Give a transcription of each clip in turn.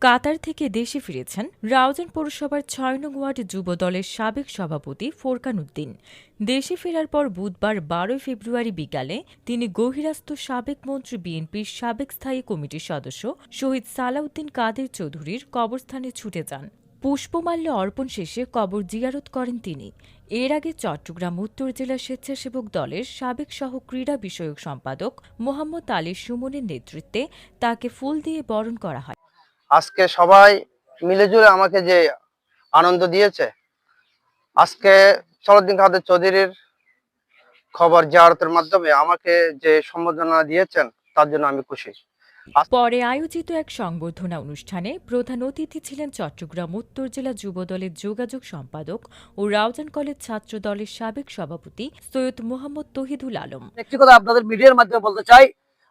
কাতার থেকে দেশে ফিরেছেন রাউজান পৌরসভার ৬ নং ওয়ার্ড যুব দলের সাবেক সভাপতি ফোরকান উদ্দিন। দেশে ফেরার পর বুধবার ১২ ফেব্রুয়ারি বিকালে তিনি গহিরাস্ত সাবেক মন্ত্রী বিএনপির সাবেক স্থায়ী কমিটির সদস্য শহীদ সালাউদ্দিন কাদের চৌধুরীর কবরস্থানে ছুটে যান। পুষ্পমাল্য অর্পণ শেষে কবর জিয়ারত করেন তিনি। এর আগে চট্টগ্রাম উত্তর জেলা স্বেচ্ছাসেবক দলের সাবেক সহ ক্রীড়া বিষয়ক সম্পাদক মোহাম্মদ আলী সুমনের নেতৃত্বে তাকে ফুল দিয়ে বরণ করা হয়। আজকে সবাই মিলেজুলে আমাকে যে আনন্দ দিয়েছে, আজকে সালাউদ্দিন কাদের চৌধুরীর খবর জিয়ারতের মাধ্যমে আমাকে যে সম্বোধনা দিয়েছেন তার জন্য আমি খুশি। পরে আয়োজিত এক সংবর্ধনা অনুষ্ঠানে প্রধান অতিথি ছিলেন চট্টগ্রাম উত্তর জেলা যুবদলের যোগাযোগ সম্পাদক ও রাউজান কলেজ ছাত্র দলের সাবেক সভাপতি সৈয়দ মোহাম্মদ তহিদুল আলম। একটি কথা আপনাদের মিডিয়ার মাধ্যমে বলতে চাই,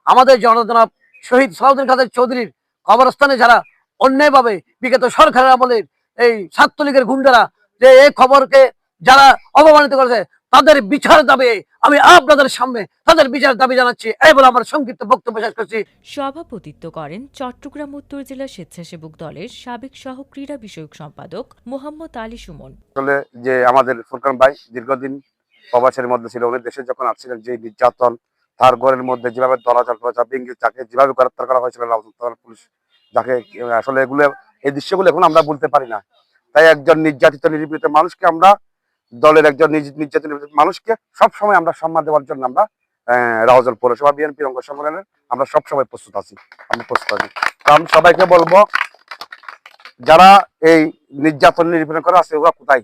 আমাদের জনজনাব শহীদ সালাউদ্দিন কাদের চৌধুরীর কবরস্থানে যারা অন্যায়ভাবে বিগত সরকারের আমলের এই ছাত্রলীগের গুন্ডারা যে এই খবরকে যারা অপমানিত করেছে তাদের বিচার দাবি আমি আপনাদের সামনে তাদের বিচার দাবি জানাচ্ছি। এই বলে আমার সংক্ষিপ্ত বক্তব্য শেষ করছি। সভাপতিত্ব করেন চট্টগ্রাম উত্তর জেলা স্বেচ্ছাসেবক দলের সাবেক সহ ক্রীড়া বিষয়ক সম্পাদক মোহাম্মদ আলী সুমন। আসলে যে আমাদের ফুরকান ভাই দীর্ঘদিন প্রবাসের মধ্যে ছিল, উনি দেশে যখন আসছিলেন যে নির্যাতন, তার ঘরের মধ্যে যেভাবে দলাচল তাকে যেভাবে গ্রেপ্তার করা হয়েছিল পুলিশ, যাকে আসলে এগুলো এই দৃশ্যগুলো এখন আমরা বলতে পারি না। তাই একজন নির্যাতিত নিপীড়িত মানুষকে আমরা দলের একজন নির্যাতিত মানুষকে সবসময় আমরা সম্মান দেওয়ার জন্য আমরা রাউজান পৌরসভা বিএনপির অঙ্গ সম্মেলনের আমরা সবসময় প্রস্তুত আছি। তো আমি সবাইকে বলবো, যারা এই নির্যাতন নিপীড়ন করা আছে ওরা কোথায়,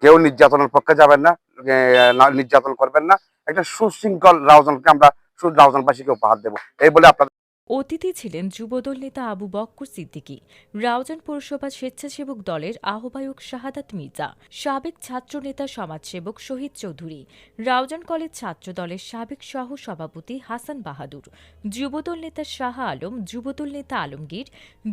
কেউ নির্যাতনের পক্ষে যাবেন না, নির্যাতন করবেন না। একটা সুশৃঙ্খল রাউজানকে আমরা রাউজানবাসীকে উপহার দেবো, এই বলে আপনাদের। অতিথি ছিলেন যুবদল নেতা আবু বক্কর সিদ্দিকী, রাউজান পৌরসভা স্বেচ্ছাসেবক দলের আহ্বায়ক শাহাদাত মির্জা, সাবেক ছাত্রনেতা সমাজসেবক শহীদ চৌধুরী, রাউজান কলেজ ছাত্র দলের সাবেক সহ সভাপতি হাসান বাহাদুর, যুবদল নেতা শাহ আলম, যুবদল নেতা আলমগীর,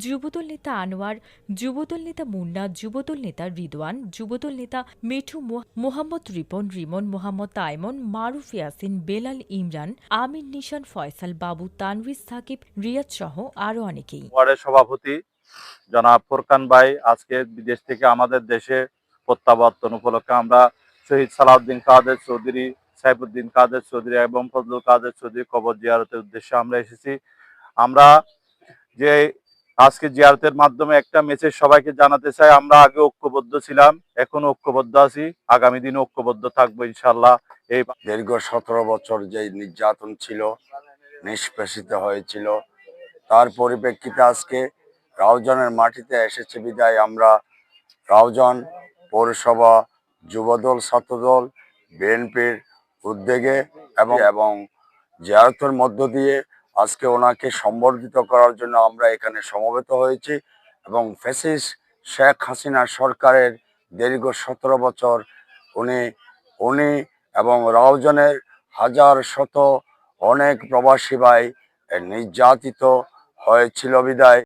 যুবদল নেতা আনোয়ার, যুবদল নেতা মুন্না, যুবদল নেতা রিদওয়ান, যুবদল নেতা মিঠু, মোহাম্মদ রিপন, রিমন, মোহাম্মদ তাইমন, মারুফ ইয়াসিন, বেলাল, ইমরান, আমির, নিশান, ফয়সাল, বাবু, তানভীর, সাকিব, রিয়াদ সহ আরো অনেকেই। ওয়ার্ডের সভাপতি জনাব ফোরকান ভাই আজকে বিদেশ থেকে আমাদের দেশে প্রত্যাবর্তন উপলক্ষে আমরা শহীদ সালাউদ্দিন কাদের চৌধুরী, সাইফুদ্দিন কাদের চৌধুরী এবং ফজলুল কাদের চৌধুরী কবর জিয়ারতের উদ্দেশ্যে আমরা এসেছি। আমরা যে আজকে জিয়ারতের মাধ্যমে একটা মেসেজ সবাইকে জানাতে চাই, আমরা আগে ঐক্যবদ্ধ ছিলাম, এখন ঐক্যবদ্ধ আছি, আগামী দিনে ঐক্যবদ্ধ থাকবো ইনশাল্লাহ। এই দীর্ঘ 17 বছর যে নির্যাতন ছিল, নিষ্পেষিত হয়েছিল, তার পরিপ্রেক্ষিতে আজকে রাউজানের মাটিতে এসেছে বিদায় আমরা রাউজান পৌরসভা যুবদল, ছাত্রদল, বিএনপির উদ্যোগে এবং জিয়ারতের মধ্য দিয়ে আজকে ওনাকে সম্বর্ধিত করার জন্য আমরা এখানে সমবেত হয়েছি। এবং ফ্যাসিস্ট শেখ হাসিনা সরকারের দীর্ঘ 17 বছর উনি এবং রাউজানের হাজার শত অনেক প্রবাসী ভাই নির্যাতিত হয়েছিল বিদায়